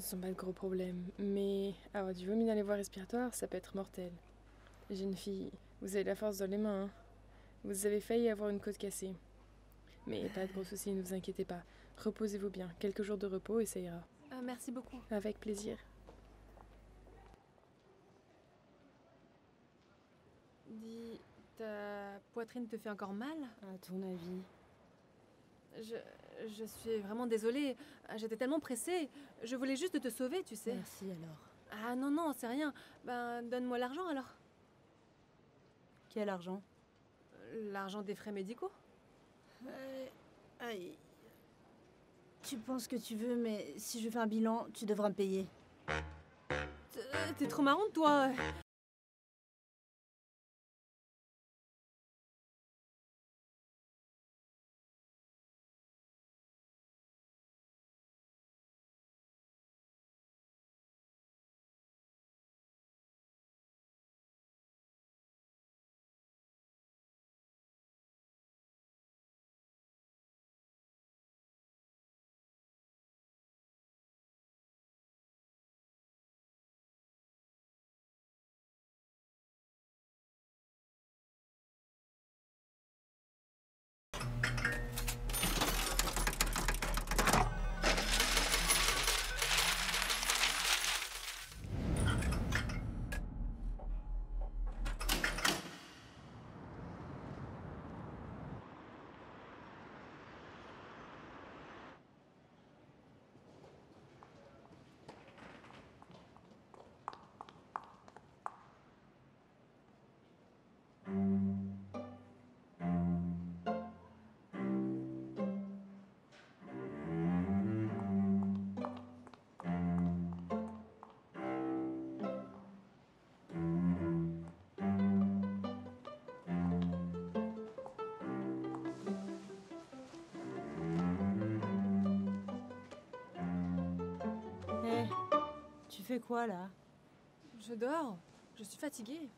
sont pas de gros problèmes, mais avoir du vomi dans les voies respiratoires, ça peut être mortel. Jeune fille, vous avez la force dans les mains, hein. Vous avez failli avoir une côte cassée. Mais pas de gros soucis, ne vous inquiétez pas. Reposez-vous bien, quelques jours de repos et ça ira. Merci beaucoup. Avec plaisir. Dis, ta poitrine te fait encore mal? À ton avis? Je suis vraiment désolée. J'étais tellement pressée. Je voulais juste te sauver, tu sais. Merci alors. Ah non, non, c'est rien. Ben, donne-moi l'argent alors. Quel argent? L'argent des frais médicaux. Aïe. Tu penses que tu veux, mais si je fais un bilan, tu devras me payer. T'es trop marrante, toi. Hé, tu fais quoi là? Je dors. Je suis fatiguée.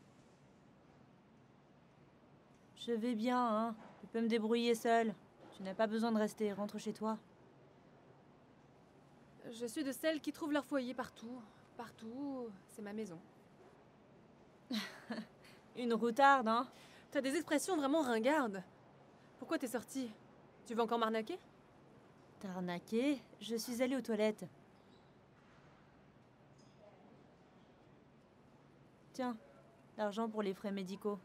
Je vais bien, hein. Je peux me débrouiller seule. Tu n'as pas besoin de rester, rentre chez toi. Je suis de celles qui trouvent leur foyer partout. Partout, c'est ma maison. Une routarde, hein? T'as des expressions vraiment ringardes. Pourquoi t'es sortie? Tu veux encore m'arnaquer? T'as arnaqué? Je suis allée aux toilettes. Tiens, l'argent pour les frais médicaux.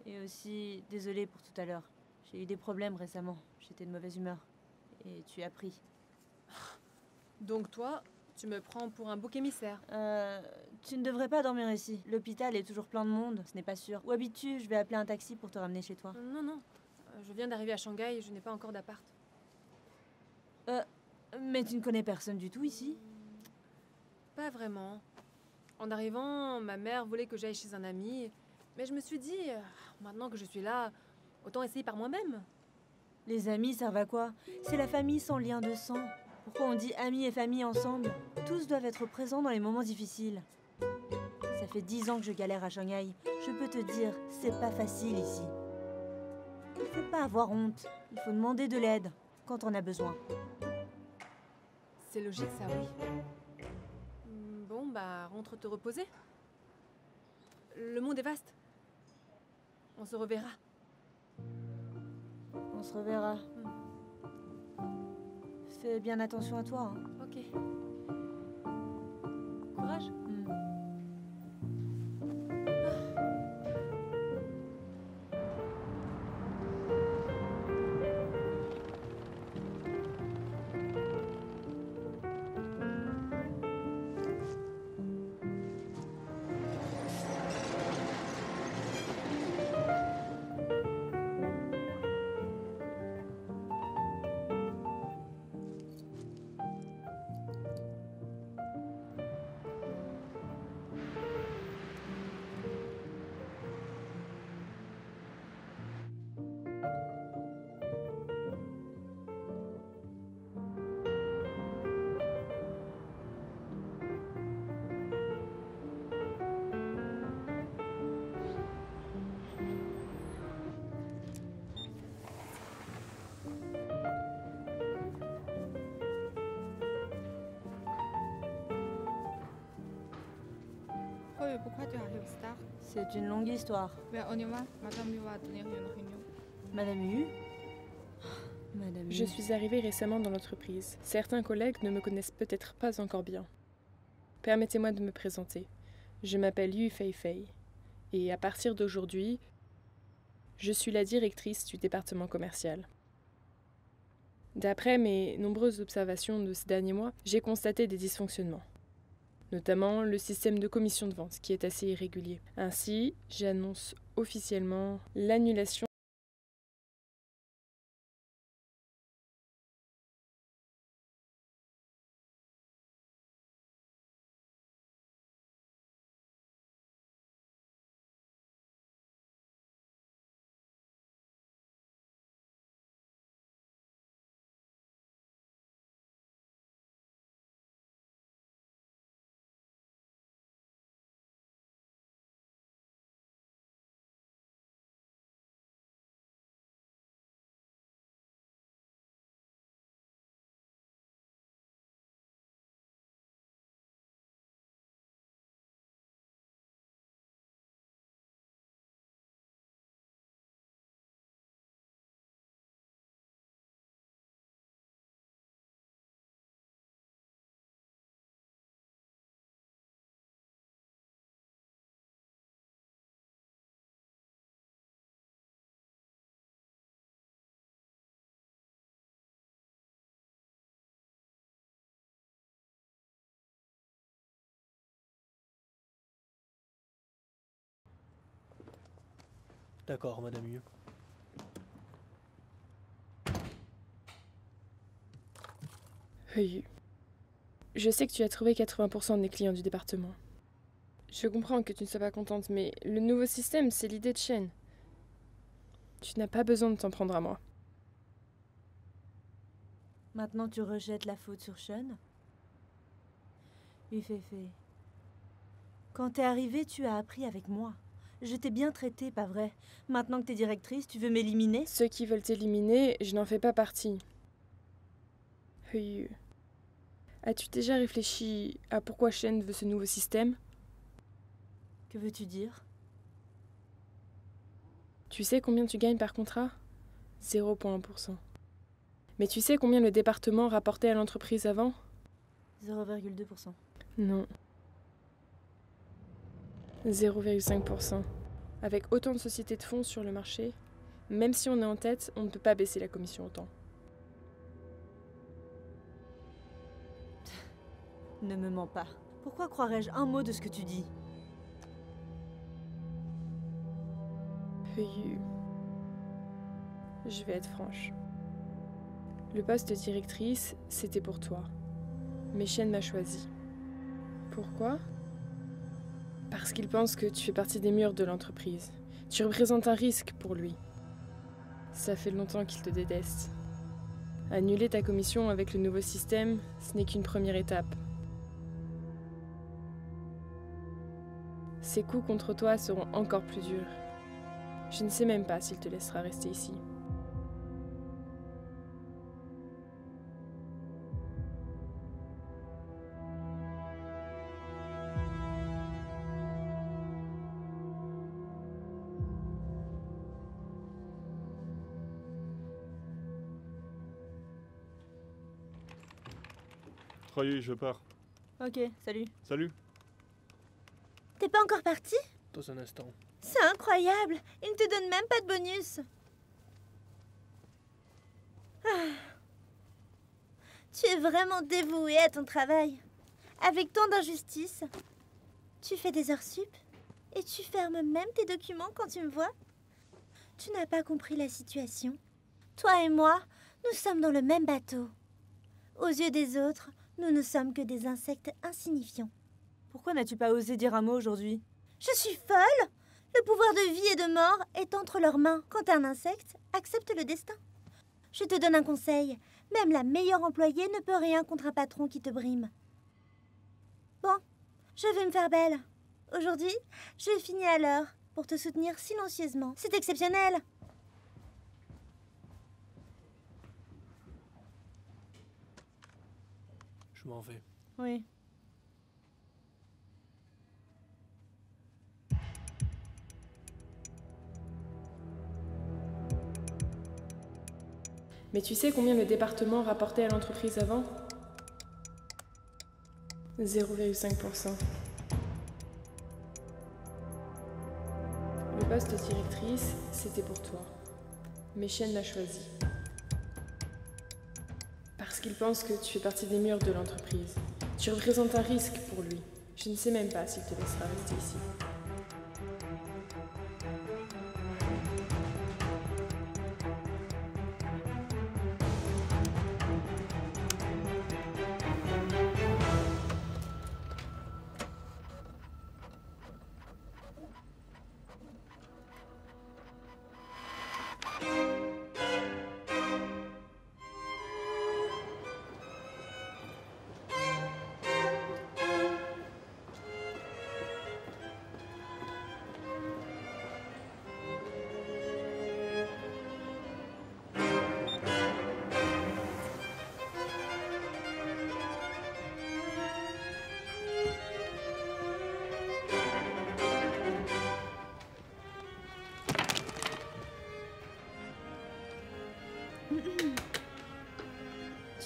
Et aussi, désolée pour tout à l'heure. J'ai eu des problèmes récemment. J'étais de mauvaise humeur. Et tu as pris. Donc toi, tu me prends pour un bouc émissaire. Tu ne devrais pas dormir ici. L'hôpital est toujours plein de monde, ce n'est pas sûr. Où habites-tu? Je vais appeler un taxi pour te ramener chez toi. Non, non. Je viens d'arriver à Shanghai et je n'ai pas encore d'appart. Mais tu ne connais personne du tout ici? Pas vraiment. En arrivant, ma mère voulait que j'aille chez un ami. Mais je me suis dit, maintenant que je suis là, autant essayer par moi-même. Les amis servent à quoi? C'est la famille sans lien de sang. Pourquoi on dit amis et famille ensemble? Tous doivent être présents dans les moments difficiles. Ça fait 10 ans que je galère à Shanghai. Je peux te dire, c'est pas facile ici. Il faut pas avoir honte. Il faut demander de l'aide quand on a besoin. C'est logique, ça, oui. Bon, bah, rentre te reposer. Le monde est vaste. On se reverra. On se reverra. Fais bien attention à toi, hein. Ok. Courage. pourquoi tu arrives tard? C'est une longue histoire. Mais on y va, madame Yu va tenir une réunion. Madame Yu Madame Yu. Je suis arrivée récemment dans l'entreprise. Certains collègues ne me connaissent peut-être pas encore bien. Permettez-moi de me présenter. Je m'appelle Yu Fei. Et à partir d'aujourd'hui, je suis la directrice du département commercial. D'après mes nombreuses observations de ces derniers mois, j'ai constaté des dysfonctionnements, notamment le système de commission de vente qui est assez irrégulier. Ainsi, j'annonce officiellement l'annulation. D'accord, Madame Yu. Oui. Je sais que tu as trouvé 80% des clients du département. Je comprends que tu ne sois pas contente, mais le nouveau système, c'est l'idée de Shen. Tu n'as pas besoin de t'en prendre à moi. Maintenant, tu rejettes la faute sur Sean. Uféfé. Quand t'es arrivée, tu as appris avec moi. Je t'ai bien traité, pas vrai? Maintenant que t'es directrice, tu veux m'éliminer? Ceux qui veulent t'éliminer, je n'en fais pas partie. Oui. As-tu déjà réfléchi à pourquoi Shen veut ce nouveau système? Que veux-tu dire? Tu sais combien tu gagnes par contrat? 0,1%. Mais tu sais combien le département rapportait à l'entreprise avant? 0,2%. Non. 0,5%. Avec autant de sociétés de fonds sur le marché, même si on est en tête, on ne peut pas baisser la commission autant. Ne me mens pas. Pourquoi croirais-je un mot de ce que tu dis? Oui. Je vais être franche. Le poste de directrice, c'était pour toi. Mais Shen m'a choisi. Pourquoi? Parce qu'il pense que tu fais partie des murs de l'entreprise. Tu représentes un risque pour lui. Ça fait longtemps qu'il te déteste. Annuler ta commission avec le nouveau système, ce n'est qu'une première étape. Ses coups contre toi seront encore plus durs. Je ne sais même pas s'il te laissera rester ici. Croyez, je pars. Ok, salut. Salut. T'es pas encore parti? Dans un instant. C'est incroyable. Ils ne te donnent même pas de bonus. Ah. Tu es vraiment dévoué à ton travail. Avec tant d'injustice. Tu fais des heures sup et tu fermes même tes documents quand tu me vois. Tu n'as pas compris la situation. Toi et moi, nous sommes dans le même bateau. Aux yeux des autres, nous ne sommes que des insectes insignifiants. Pourquoi n'as-tu pas osé dire un mot aujourd'hui? Je suis folle! Le pouvoir de vie et de mort est entre leurs mains. Quand un insecte accepte le destin. Je te donne un conseil. Même la meilleure employée ne peut rien contre un patron qui te brime. Bon, je vais me faire belle. Aujourd'hui, je finis à l'heure pour te soutenir silencieusement. C'est exceptionnel. Je m'en vais. Oui. Mais tu sais combien le département rapportait à l'entreprise avant? 0,5%. Le poste de directrice, c'était pour toi. Mais Shen l'a choisi. Parce qu'il pense que tu fais partie des murs de l'entreprise. Tu représentes un risque pour lui. Je ne sais même pas s'il te laissera rester ici.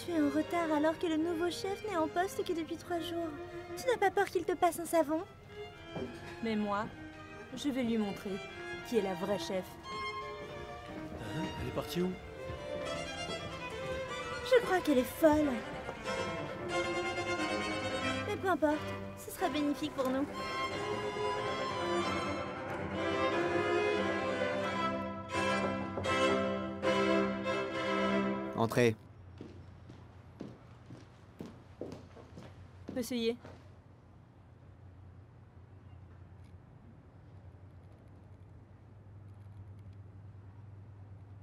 Tu es en retard alors que le nouveau chef n'est en poste que depuis 3 jours. Tu n'as pas peur qu'il te passe un savon? Mais moi, je vais lui montrer qui est la vraie chef. Elle est partie où? Je crois qu'elle est folle. Mais peu importe, ce sera bénéfique pour nous. Entrez. Monsieur Ye,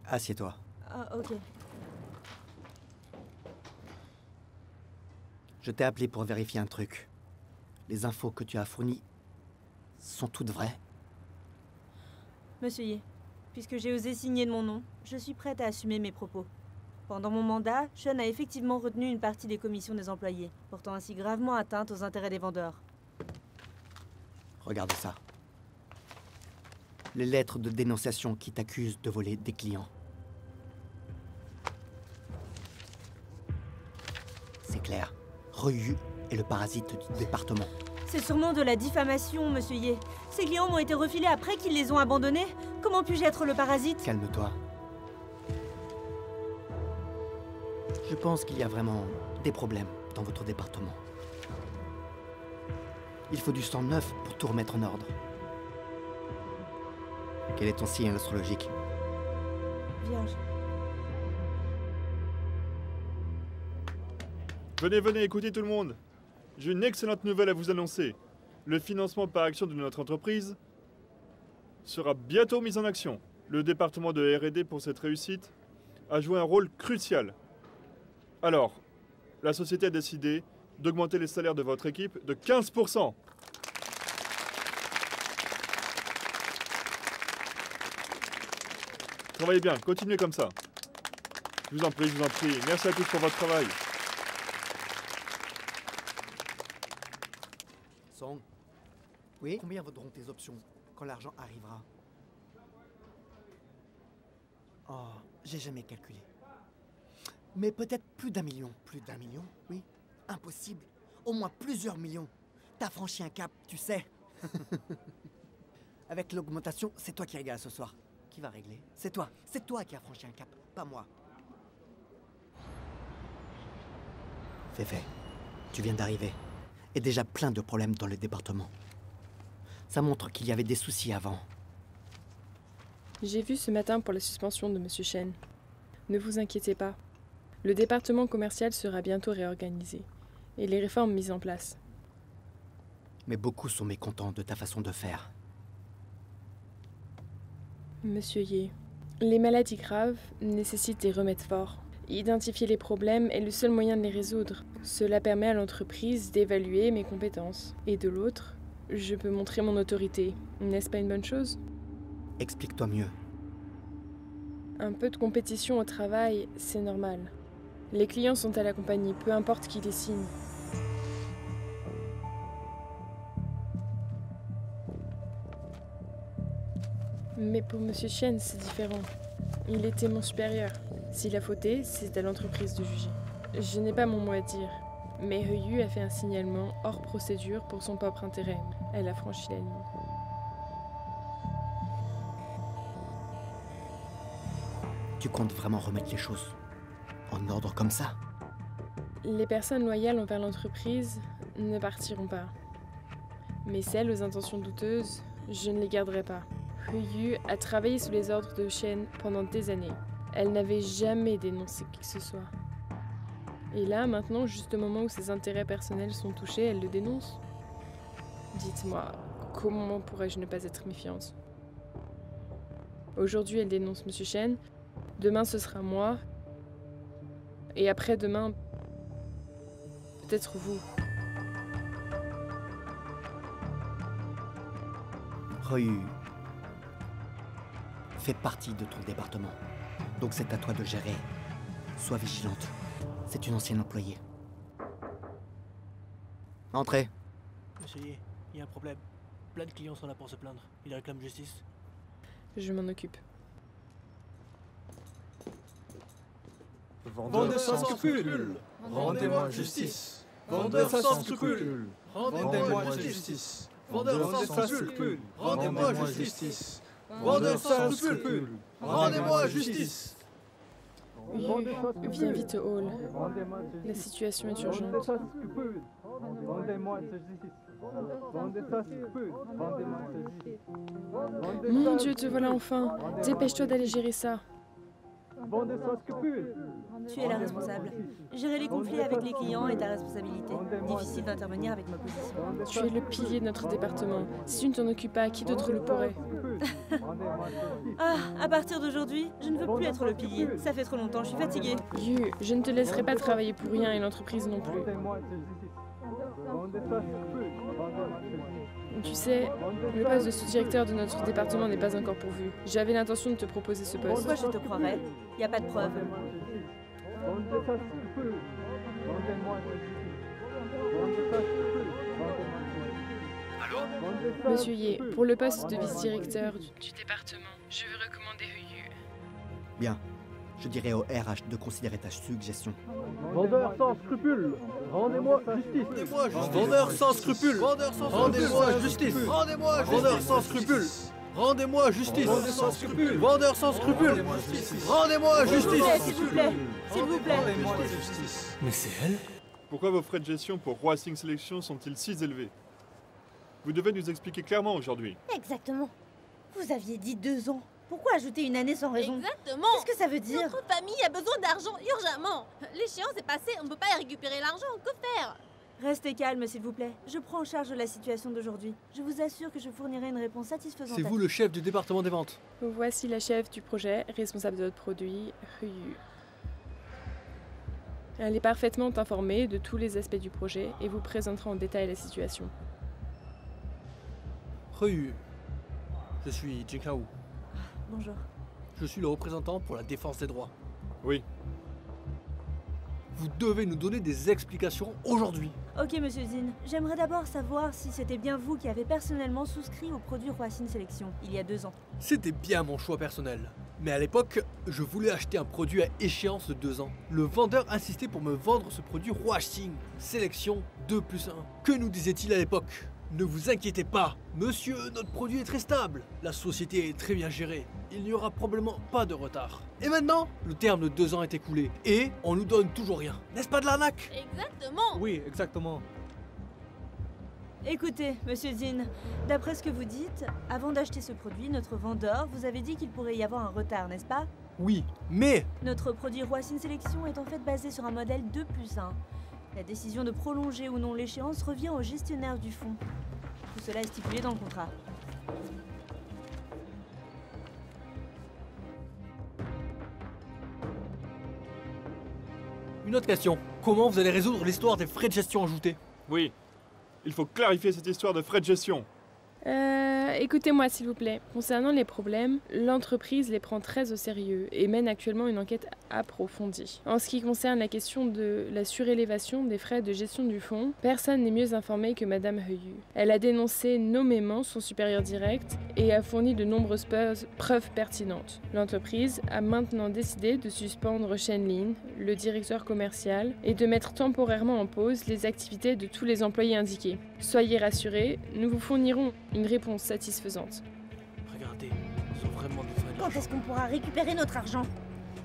Assieds-toi. ah ok. Je t'ai appelé pour vérifier un truc. Les infos que tu as fournies sont toutes vraies? Monsieur Ye, puisque j'ai osé signer de mon nom, je suis prête à assumer mes propos. Pendant mon mandat, Sean a effectivement retenu une partie des commissions des employés, portant ainsi gravement atteinte aux intérêts des vendeurs. Regarde ça. Les lettres de dénonciation qui t'accusent de voler des clients. C'est clair. Ryu est le parasite du département. C'est sûrement de la diffamation, monsieur Ye. Ces clients m'ont été refilés après qu'ils les ont abandonnés. Comment puis-je être le parasite? Calme-toi. Je pense qu'il y a vraiment des problèmes dans votre département. Il faut du sang neuf pour tout remettre en ordre. Quel est ton signe astrologique? Vierge. Venez, venez, écoutez tout le monde. J'ai une excellente nouvelle à vous annoncer. Le financement par action de notre entreprise sera bientôt mis en action. Le département de R&D pour cette réussite a joué un rôle crucial. Alors, la société a décidé d'augmenter les salaires de votre équipe de 15%. Travaillez bien, continuez comme ça. Je vous en prie, je vous en prie. Merci à tous pour votre travail. Song. Oui? Combien vaudront tes options quand l'argent arrivera? Oh, j'ai jamais calculé. Mais peut-être plus d'1 million. Plus d'1 million? Oui. Impossible. Au moins plusieurs millions. T'as franchi un cap, tu sais. Avec l'augmentation, c'est toi qui régale ce soir. Qui va régler? C'est toi. C'est toi qui as franchi un cap, pas moi. Féfé, tu viens d'arriver. Et déjà plein de problèmes dans le département. Ça montre qu'il y avait des soucis avant. J'ai vu ce matin pour la suspension de Monsieur Shen. Ne vous inquiétez pas. Le département commercial sera bientôt réorganisé et les réformes mises en place. Mais beaucoup sont mécontents de ta façon de faire. Monsieur Ye, les maladies graves nécessitent des remèdes forts. Identifier les problèmes est le seul moyen de les résoudre. Cela permet à l'entreprise d'évaluer mes compétences. Et de l'autre, je peux montrer mon autorité. N'est-ce pas une bonne chose? Explique-toi mieux. Un peu de compétition au travail, c'est normal. Les clients sont à la compagnie, peu importe qui les signe. Mais pour Monsieur Chen, c'est différent. Il était mon supérieur. S'il a fauté, c'est à l'entreprise de juger. Je n'ai pas mon mot à dire, mais Heyu a fait un signalement hors procédure pour son propre intérêt. Elle a franchi la ligne. Tu comptes vraiment remettre les choses en ordre comme ça? Les personnes loyales envers l'entreprise ne partiront pas. Mais celles aux intentions douteuses, je ne les garderai pas. Heyu a travaillé sous les ordres de Shen pendant des années. Elle n'avait jamais dénoncé qui que ce soit. Et là, maintenant, juste au moment où ses intérêts personnels sont touchés, elle le dénonce. Dites-moi, comment pourrais-je ne pas être méfiante? Aujourd'hui, elle dénonce Monsieur Shen. Demain, ce sera moi. Et après-demain, peut-être vous. Ryu fait partie de ton département. Donc c'est à toi de gérer. Sois vigilante. C'est une ancienne employée. Entrez. Essayez, il y a un problème. Plein de clients sont là pour se plaindre. Ils réclament justice. Je m'en occupe. Vendeur sans scrupules, rendez-moi justice. Vendeur sans scrupules, rendez-moi justice. Vendeur sans scrupules, rendez-moi justice. Vendeur sans scrupules, rendez-moi justice. Oui, viens vite au hall. La situation est urgente. Mon Dieu, te voilà enfin. Dépêche-toi d'aller gérer ça. Tu es la responsable. Gérer les conflits avec les clients est ta responsabilité. Difficile d'intervenir avec ma position. Tu es le pilier de notre département. Si tu ne t'en occupes pas, qui d'autre le pourrait? Ah, à partir d'aujourd'hui, je ne veux plus être le pilier. Ça fait trop longtemps, je suis fatiguée. Yu, je ne te laisserai pas travailler pour rien et l'entreprise non plus. Tu sais, le poste de sous-directeur de notre département n'est pas encore pourvu. J'avais l'intention de te proposer ce poste. Pourquoi je te croirais? Y a pas de preuve. Monsieur Ye, pour le poste de vice-directeur du département, je veux recommander Heyu. Bien. Je dirais au RH de considérer ta suggestion. Vendeur sans scrupules, rendez-moi justice. Vendeur sans scrupules, rendez-moi justice. Vendeur sans scrupules, rendez-moi justice. Vendeur sans scrupules, rendez-moi justice. S'il vous plaît, s'il vous plaît. Mais c'est elle? Pourquoi vos frais de gestion pour Racing Sélection sont-ils si élevés? Vous devez nous expliquer clairement aujourd'hui. Exactement. Vous aviez dit 2 ans. Pourquoi ajouter une année sans raison? Exactement. Qu'est-ce que ça veut dire? Notre famille a besoin d'argent urgemment. L'échéance est passée, on ne peut pas y récupérer l'argent. Que faire? Restez calme, s'il vous plaît. Je prends en charge de la situation d'aujourd'hui. Je vous assure que je fournirai une réponse satisfaisante. C'est vous le chef du département des ventes. Voici la chef du projet, responsable de notre produit, Heyu. Elle est parfaitement informée de tous les aspects du projet et vous présentera en détail la situation. Ryu. Je suis Jinkao. Bonjour. Je suis le représentant pour la défense des droits. Oui. Vous devez nous donner des explications aujourd'hui. Ok, monsieur Zin. J'aimerais d'abord savoir si c'était bien vous qui avez personnellement souscrit au produit Racing Sélection, il y a 2 ans. C'était bien mon choix personnel. Mais à l'époque, je voulais acheter un produit à échéance de 2 ans. Le vendeur insistait pour me vendre ce produit Racing Sélection 2+1. Que nous disait-il à l'époque? Ne vous inquiétez pas, monsieur, notre produit est très stable. La société est très bien gérée. Il n'y aura probablement pas de retard. Et maintenant, le terme de 2 ans est écoulé. Et on nous donne toujours rien. N'est-ce pas de l'arnaque? Exactement. Oui, exactement. Écoutez, monsieur Zin, d'après ce que vous dites, avant d'acheter ce produit, notre vendeur vous avait dit qu'il pourrait y avoir un retard, n'est-ce pas? Oui, mais Notre produit Racing Sélection est en fait basé sur un modèle 2+1. La décision de prolonger ou non l'échéance revient au gestionnaire du fonds. Tout cela est stipulé dans le contrat. une autre question. Comment vous allez résoudre l'histoire des frais de gestion ajoutés? Oui. Il faut clarifier cette histoire de frais de gestion. Écoutez-moi s'il vous plaît. Concernant les problèmes, l'entreprise les prend très au sérieux et mène actuellement une enquête approfondie. En ce qui concerne la question de la surélévation des frais de gestion du fonds, personne n'est mieux informé que Madame Heyu. Elle a dénoncé nommément son supérieur direct et a fourni de nombreuses preuves pertinentes. L'entreprise a maintenant décidé de suspendre Shen Lin, le directeur commercial, et de mettre temporairement en pause les activités de tous les employés indiqués. Soyez rassurés, nous vous fournirons une réponse satisfaisante. Regardez, ils sont vraiment besoin de Quand l'argent. est-ce qu'on pourra récupérer notre argent?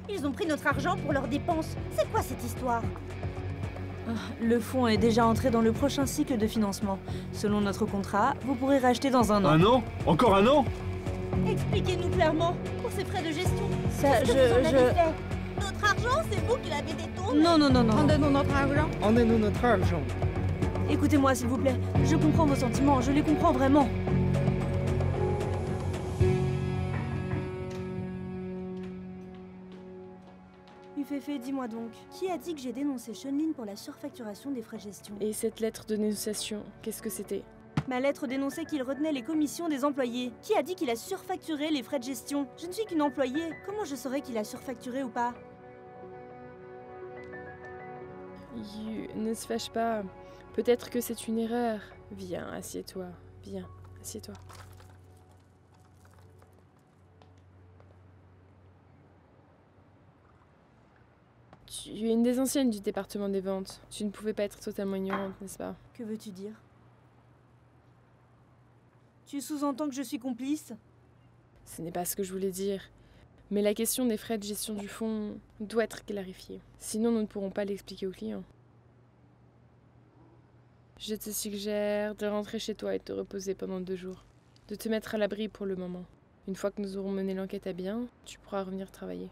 Ils ont pris notre argent pour leurs dépenses. C'est quoi cette histoire? Le fonds est déjà entré dans le prochain cycle de financement. Selon notre contrat, vous pourrez racheter dans un an. Un an? Encore un an? Expliquez-nous clairement pour ces frais de gestion. Ça, Qu'est-ce que vous en avez fait? Notre argent, c'est vous qui l'avez détourné. Non. Rendez-nous notre argent. Rendez-nous notre argent. Écoutez-moi s'il vous plaît. Je comprends vos sentiments, je les comprends vraiment. Yufefe, dis-moi donc, qui a dit que j'ai dénoncé Shenlin pour la surfacturation des frais de gestion? Et cette lettre de dénonciation, qu'est-ce que c'était? Ma lettre dénonçait qu'il retenait les commissions des employés. Qui a dit qu'il a surfacturé les frais de gestion? Je ne suis qu'une employée. Comment je saurais qu'il a surfacturé ou pas? Ne se fâche pas. Peut-être que c'est une erreur. Viens, assieds-toi. Viens, assieds-toi. Tu es une des anciennes du département des ventes. Tu ne pouvais pas être totalement ignorante, n'est-ce pas? Que veux-tu dire? Tu sous-entends que je suis complice? Ce n'est pas ce que je voulais dire. Mais la question des frais de gestion du fonds doit être clarifiée. Sinon, nous ne pourrons pas l'expliquer aux clients. Je te suggère de rentrer chez toi et de te reposer pendant 2 jours. De te mettre à l'abri pour le moment. Une fois que nous aurons mené l'enquête à bien, tu pourras revenir travailler.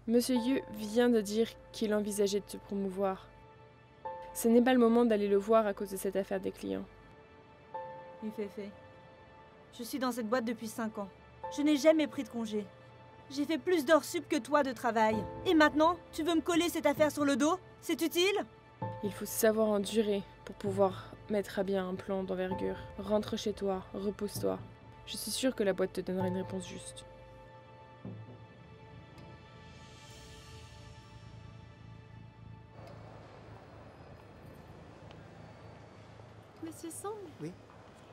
Monsieur Yu vient de dire qu'il envisageait de te promouvoir. Ce n'est pas le moment d'aller le voir à cause de cette affaire des clients. Yufefe, je suis dans cette boîte depuis 5 ans. Je n'ai jamais pris de congé. J'ai fait plus d'heures sup que toi de travail. Et maintenant, tu veux me coller cette affaire sur le dos? C'est utile? Il faut savoir endurer pour pouvoir mettre à bien un plan d'envergure. Rentre chez toi, repose-toi. Je suis sûre que la boîte te donnera une réponse juste. Monsieur Song,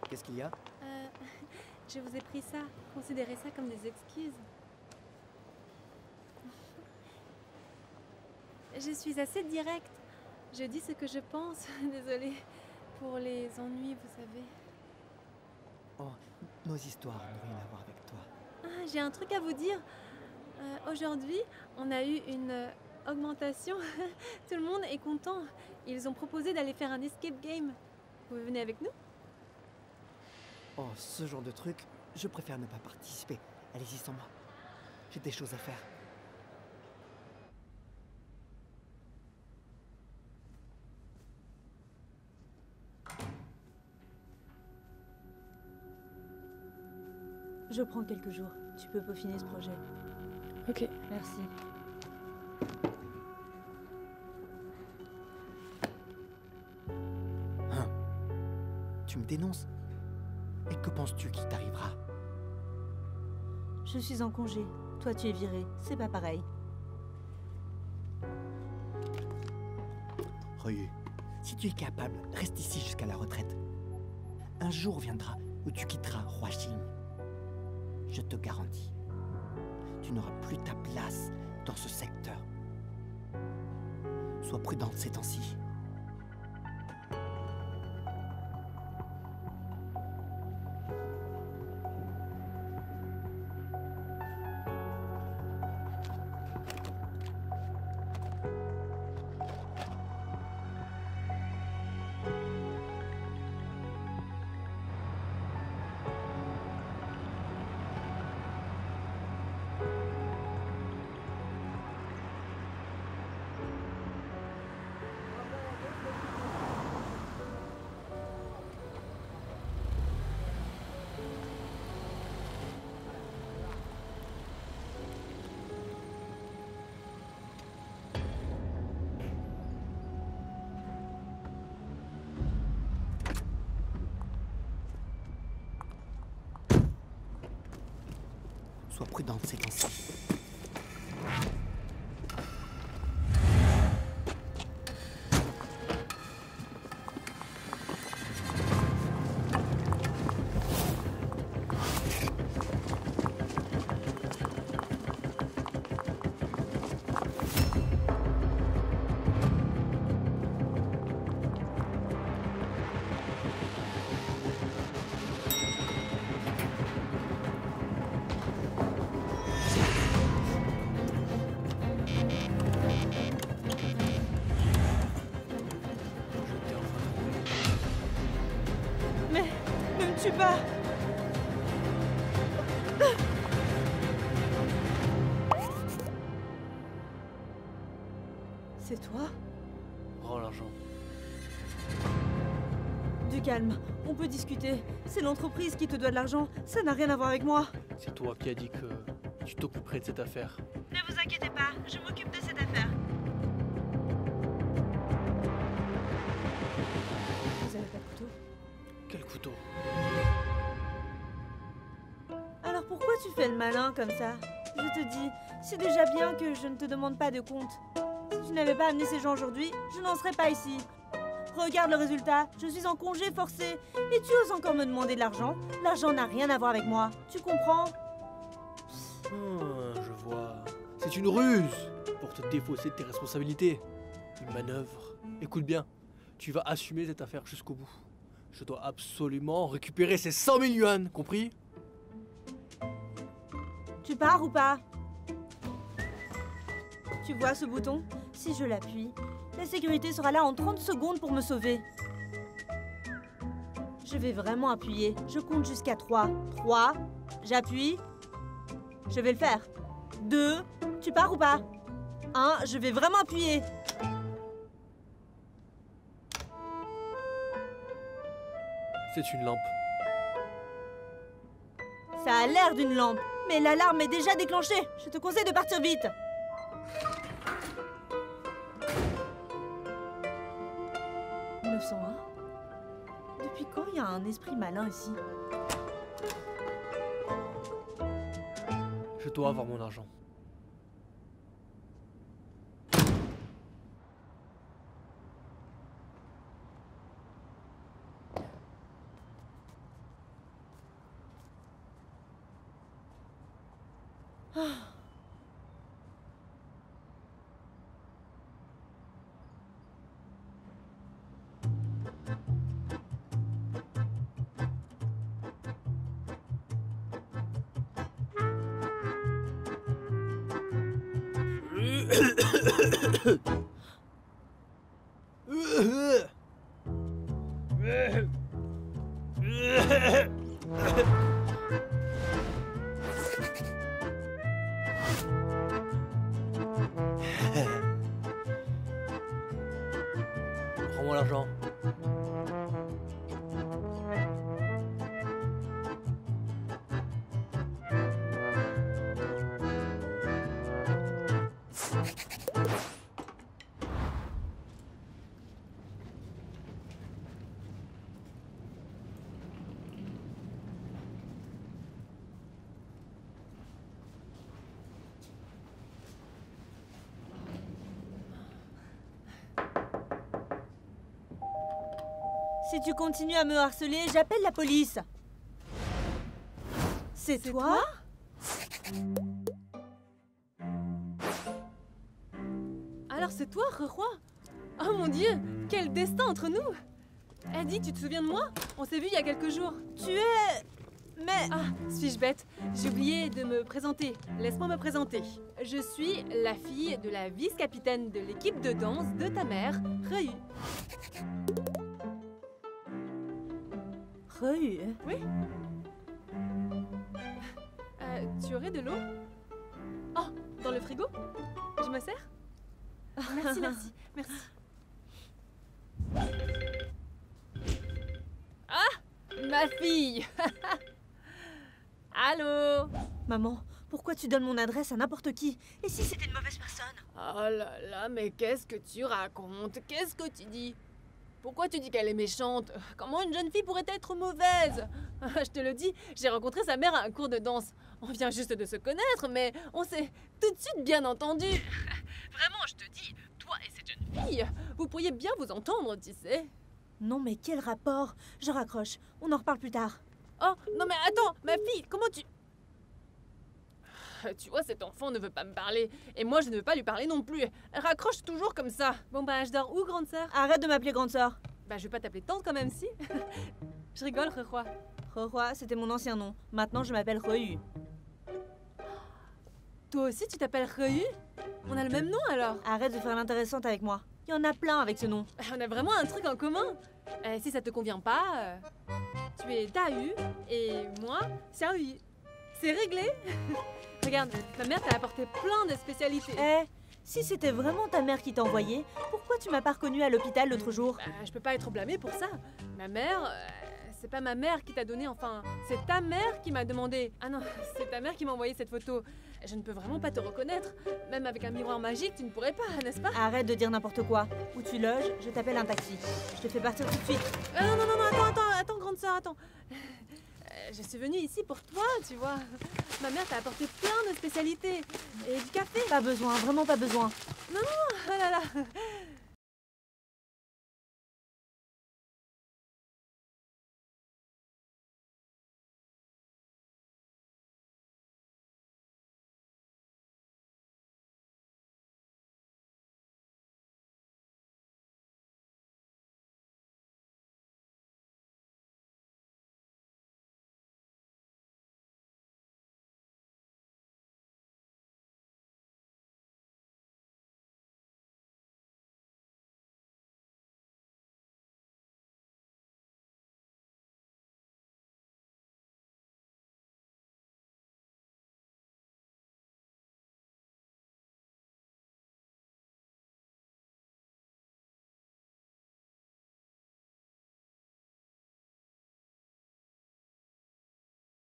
Qu'est-ce qu'il y a? je vous ai pris ça. Considérez ça comme des excuses. Je suis assez directe. Je dis ce que je pense. Désolée pour les ennuis, vous savez. Oh, nos histoires n'ont rien à voir avec toi. Ah, j'ai un truc à vous dire. Aujourd'hui, on a eu une augmentation. Tout le monde est content. Ils ont proposé d'aller faire un escape game. Vous venez avec nous? Oh, ce genre de truc, je préfère ne pas participer. Allez-y sans moi. J'ai des choses à faire. Je prends quelques jours. Tu peux peaufiner ce projet. Ok. Merci. Tu me dénonces? Et que penses-tu qu'il t'arrivera? Je suis en congé. Toi, tu es viré. C'est pas pareil. Ryu, si tu es capable, reste ici jusqu'à la retraite. Un jour viendra où tu quitteras Huaxing. Je te garantis. Tu n'auras plus ta place dans ce secteur. Sois prudente ces temps-ci. Sois prudente ces temps-ci. Je suis pas... C'est toi? Rends l'argent. Du calme, on peut discuter. C'est l'entreprise qui te doit de l'argent, ça n'a rien à voir avec moi. C'est toi qui as dit que tu t'occuperais de cette affaire. Ne vous inquiétez pas, je m'occupe de cette affaire. Vous avez pas de couteau? Quel couteau? Alors pourquoi tu fais le malin comme ça? Je te dis, c'est déjà bien que je ne te demande pas de compte. Si tu n'avais pas amené ces gens aujourd'hui, je n'en serais pas ici. Regarde le résultat, je suis en congé forcé. Et tu oses encore me demander de l'argent? L'argent n'a rien à voir avec moi, tu comprends? Je vois. C'est une ruse pour te défausser de tes responsabilités. Une manœuvre. Écoute bien, tu vas assumer cette affaire jusqu'au bout. Je dois absolument récupérer ces 100 000 yuan, compris? Tu pars ou pas? Tu vois ce bouton? Si je l'appuie, la sécurité sera là en 30 secondes pour me sauver. Je vais vraiment appuyer. Je compte jusqu'à 3. 3. J'appuie. Je vais le faire. 2. Tu pars ou pas? 1. Je vais vraiment appuyer. C'est une lampe. Ça a l'air d'une lampe, mais l'alarme est déjà déclenchée. Je te conseille de partir vite. « 901 ? Depuis quand il y a un esprit malin ici? Je dois avoir mon argent. Rends-moi l'argent. Si tu continues à me harceler, j'appelle la police. C'est toi? Alors c'est toi, Roi? Oh mon Dieu, quel destin entre nous! Eddie, tu te souviens de moi? On s'est vu il y a quelques jours. Tu es... Mais... Ah, suis-je bête? J'ai oublié de me présenter. Laisse-moi me présenter. Je suis la fille de la vice-capitaine de l'équipe de danse de ta mère, Reu. Reu? Oui? Tu aurais de l'eau? Oh, dans le frigo? Je me sers? Merci, merci, merci. Ah, ma fille! Allô? Maman, pourquoi tu donnes mon adresse à n'importe qui? Et si c'était une mauvaise personne? Oh là là, mais qu'est-ce que tu racontes? Qu'est-ce que tu dis? Pourquoi tu dis qu'elle est méchante? Comment une jeune fille pourrait être mauvaise? Je te le dis, j'ai rencontré sa mère à un cours de danse. On vient juste de se connaître, mais on s'est tout de suite bien entendu. Vraiment, je te dis, toi et cette jeune fille, vous pourriez bien vous entendre, tu sais. Non mais quel rapport? Je raccroche, on en reparle plus tard. Oh, non mais attends, ma fille, comment tu... Tu vois, cet enfant ne veut pas me parler, et moi je ne veux pas lui parler non plus. Elle raccroche toujours comme ça. Bon bah, je dors où, grande sœur? Arrête de m'appeler grande sœur. Bah, je vais pas t'appeler tante quand même, si. Je rigole, Roi. Roi, c'était mon ancien nom. Maintenant, je m'appelle Reu. Toi aussi, tu t'appelles Reu? On a le même nom alors? Arrête de faire l'intéressante avec moi. Il y en a plein avec ce nom. On a vraiment un truc en commun. Si ça te convient pas, tu es Dahu et moi, Xiaoyu. C'est réglé. Regarde, ta mère t'a apporté plein de spécialités. Eh, si c'était vraiment ta mère qui t'a envoyé, pourquoi tu m'as pas reconnue à l'hôpital l'autre jour? Je peux pas être blâmée pour ça. Ma mère, c'est pas ma mère qui t'a donné, enfin, c'est ta mère qui m'a demandé. Ah non, c'est ta mère qui m'a envoyé cette photo. Je ne peux vraiment pas te reconnaître. Même avec un miroir magique, tu ne pourrais pas, n'est-ce pas? Arrête de dire n'importe quoi. Où tu loges, je t'appelle un taxi. Je te fais partir tout de suite. Non, attends, grande sœur, attends. Je suis venue ici pour toi, tu vois. Ma mère t'a apporté plein de spécialités. Et du café. Pas besoin, vraiment pas besoin. Non, oh là là.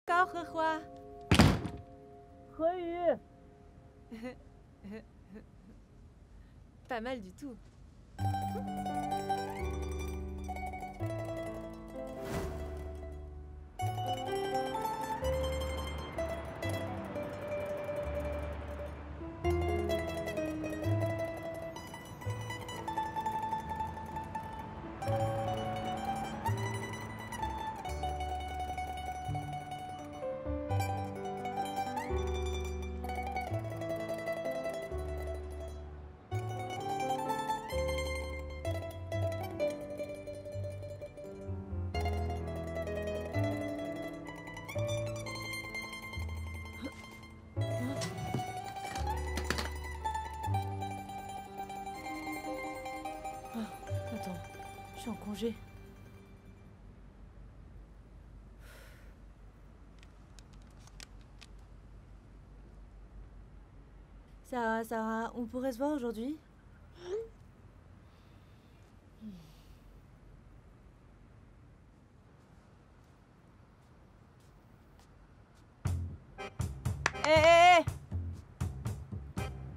D'accord, Roi. Reu. Pas mal du tout. Attends, je suis en congé. Sarah, on pourrait se voir aujourd'hui? Hé!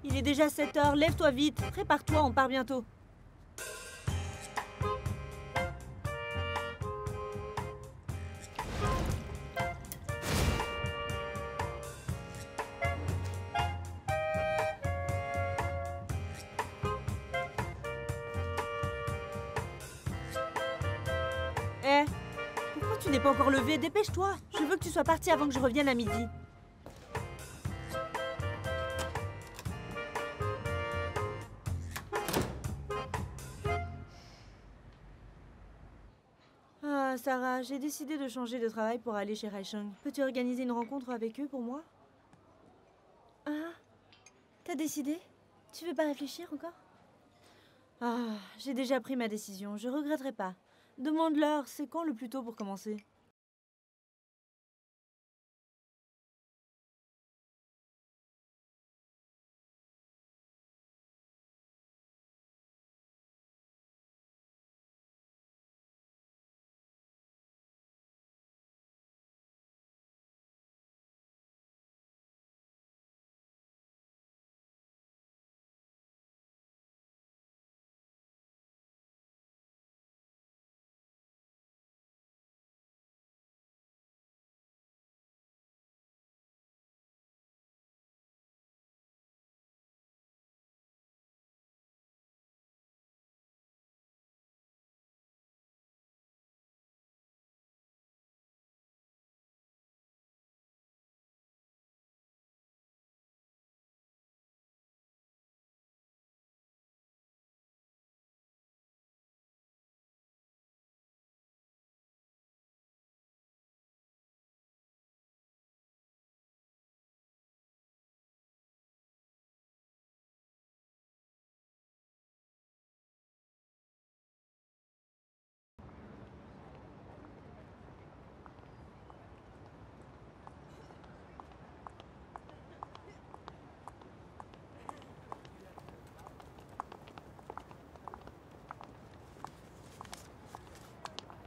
Il est déjà 7 heures, lève-toi vite. Prépare-toi, on part bientôt. Hé! Pourquoi tu n'es pas encore levé? Dépêche-toi. Je veux que tu sois parti avant que je revienne à midi. Sarah, j'ai décidé de changer de travail pour aller chez Raisheng. Peux-tu organiser une rencontre avec eux pour moi? Ah, t'as décidé? Tu veux pas réfléchir encore? Ah, j'ai déjà pris ma décision, je regretterai pas. Demande-leur, c'est quand le plus tôt pour commencer?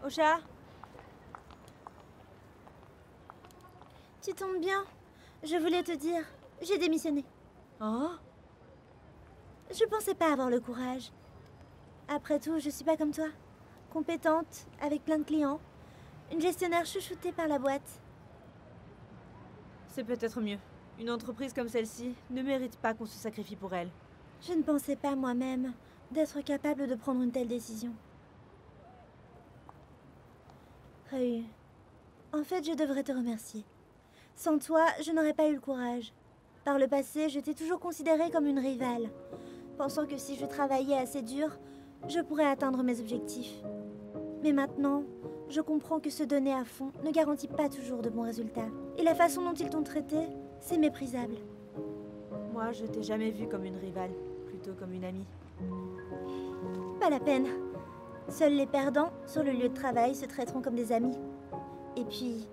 Osha? Tu tombes bien. Je voulais te dire, j'ai démissionné. Oh? Je pensais pas avoir le courage. Après tout, je suis pas comme toi. Compétente, avec plein de clients. Une gestionnaire chouchoutée par la boîte. C'est peut-être mieux. Une entreprise comme celle-ci ne mérite pas qu'on se sacrifie pour elle. Je ne pensais pas moi-même d'être capable de prendre une telle décision. Ryu, en fait, je devrais te remercier. Sans toi, je n'aurais pas eu le courage. Par le passé, je t'ai toujours considérée comme une rivale, pensant que si je travaillais assez dur, je pourrais atteindre mes objectifs. Mais maintenant, je comprends que se donner à fond ne garantit pas toujours de bons résultats. Et la façon dont ils t'ont traité, c'est méprisable. Moi, je t'ai jamais vue comme une rivale, plutôt comme une amie. Pas la peine. Seuls les perdants sur le lieu de travail se traiteront comme des amis. Et puis,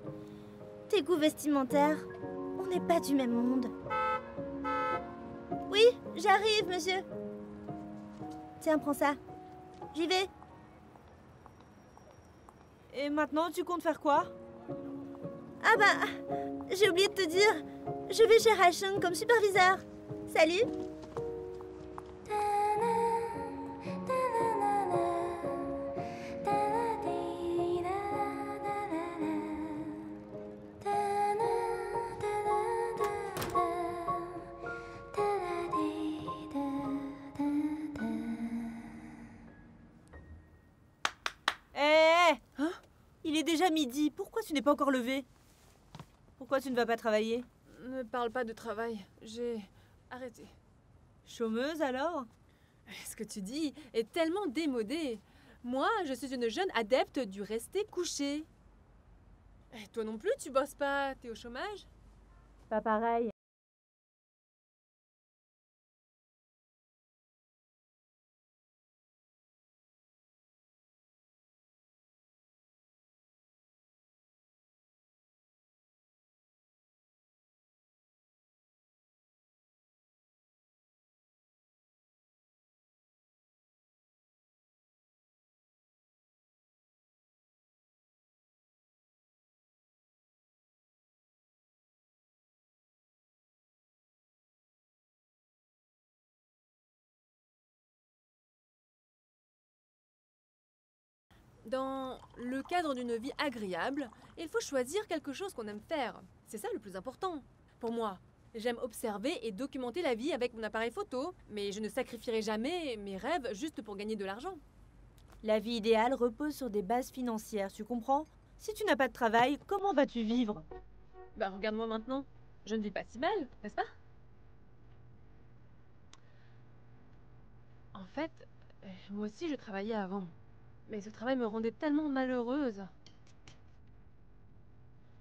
tes goûts vestimentaires, on n'est pas du même monde. Oui, j'arrive, monsieur. Tiens, prends ça. J'y vais. Et maintenant, tu comptes faire quoi? Ah bah, j'ai oublié de te dire, je vais chez Raisheng comme superviseur. Salut. Il est déjà midi, pourquoi tu n'es pas encore levé? Pourquoi tu ne vas pas travailler? Ne parle pas de travail, j'ai arrêté. Chômeuse alors? Ce que tu dis est tellement démodé. Moi, je suis une jeune adepte du rester couché. Et toi non plus, tu bosses pas, t'es au chômage? Pas pareil. Dans le cadre d'une vie agréable, il faut choisir quelque chose qu'on aime faire. C'est ça le plus important. Pour moi, j'aime observer et documenter la vie avec mon appareil photo, mais je ne sacrifierai jamais mes rêves juste pour gagner de l'argent. La vie idéale repose sur des bases financières, tu comprends? Si tu n'as pas de travail, comment vas-tu vivre? Bah regarde-moi maintenant, je ne vis pas si mal, n'est-ce pas? En fait, moi aussi je travaillais avant. Mais ce travail me rendait tellement malheureuse.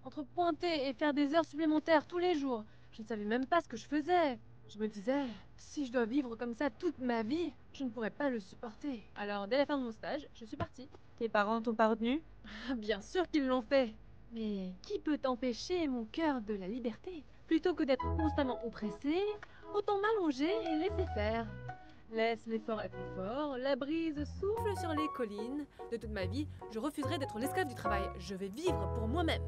Entre pointer et faire des heures supplémentaires tous les jours, je ne savais même pas ce que je faisais. Je me disais, si je dois vivre comme ça toute ma vie, je ne pourrais pas le supporter. Alors, dès la fin de mon stage, je suis partie. Tes parents t'ont pas retenu? Bien sûr qu'ils l'ont fait. Mais qui peut empêcher mon cœur de la liberté? Plutôt que d'être constamment oppressé, autant m'allonger et laisser faire. Laisse l'effort être fort, la brise souffle sur les collines. De toute ma vie, je refuserai d'être l'esclave du travail. Je vais vivre pour moi-même.